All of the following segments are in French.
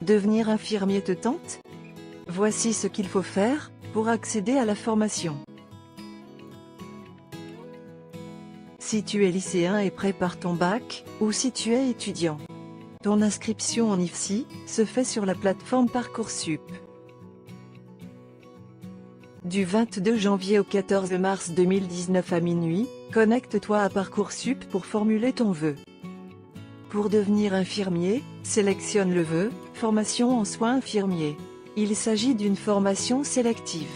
Devenir infirmier te tente? Voici ce qu'il faut faire pour accéder à la formation. Si tu es lycéen et prépare ton bac, ou si tu es étudiant, ton inscription en IFSI se fait sur la plateforme Parcoursup. Du 22 janvier au 14 mars 2019 à minuit, connecte-toi à Parcoursup pour formuler ton vœu. Pour devenir infirmier, sélectionne le vœu « Formation en soins infirmiers ». Il s'agit d'une formation sélective.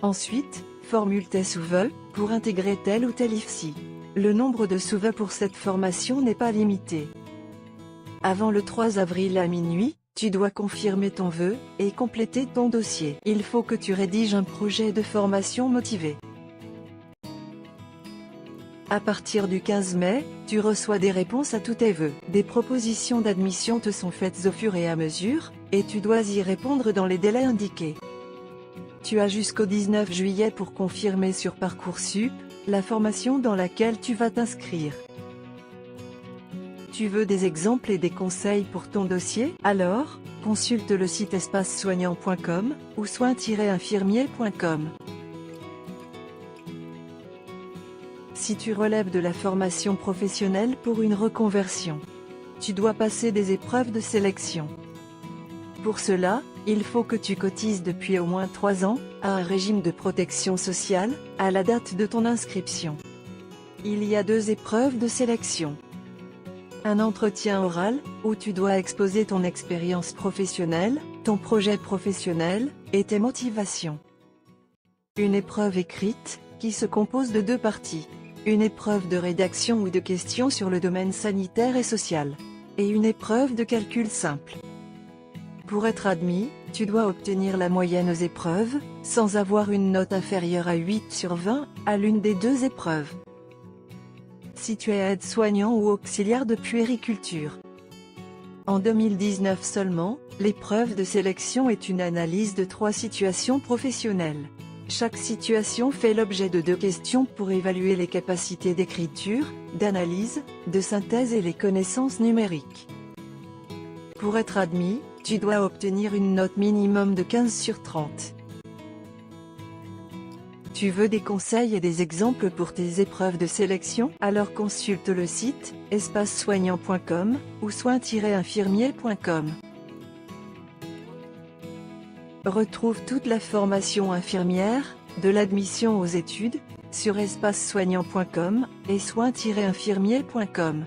Ensuite, formule tes sous-vœux pour intégrer tel ou tel IFSI. Le nombre de sous-vœux pour cette formation n'est pas limité. Avant le 3 avril à minuit, tu dois confirmer ton vœu et compléter ton dossier. Il faut que tu rédiges un projet de formation motivé. À partir du 15 mai, tu reçois des réponses à tous tes vœux. Des propositions d'admission te sont faites au fur et à mesure, et tu dois y répondre dans les délais indiqués. Tu as jusqu'au 19 juillet pour confirmer sur Parcoursup la formation dans laquelle tu vas t'inscrire. Tu veux des exemples et des conseils pour ton dossier? Alors, consulte le site espacesoignant.com ou soins-infirmiers.com. Si tu relèves de la formation professionnelle pour une reconversion, tu dois passer des épreuves de sélection. Pour cela, il faut que tu cotises depuis au moins 3 ans à un régime de protection sociale à la date de ton inscription. Il y a 2 épreuves de sélection. Un entretien oral, où tu dois exposer ton expérience professionnelle, ton projet professionnel, et tes motivations. Une épreuve écrite, qui se compose de 2 parties. Une épreuve de rédaction ou de questions sur le domaine sanitaire et social. Et une épreuve de calcul simple. Pour être admis, tu dois obtenir la moyenne aux épreuves, sans avoir une note inférieure à 8 sur 20, à l'une des 2 épreuves. Si tu es aide-soignant ou auxiliaire de puériculture. En 2019 seulement, l'épreuve de sélection est une analyse de 3 situations professionnelles. Chaque situation fait l'objet de 2 questions pour évaluer les capacités d'écriture, d'analyse, de synthèse et les connaissances numériques. Pour être admis, tu dois obtenir une note minimum de 15 sur 30. Tu veux des conseils et des exemples pour tes épreuves de sélection? Alors consulte le site espacesoignant.com ou soins-infirmiers.com. Retrouve toute la formation infirmière, de l'admission aux études, sur espacesoignant.com et soins-infirmiers.com.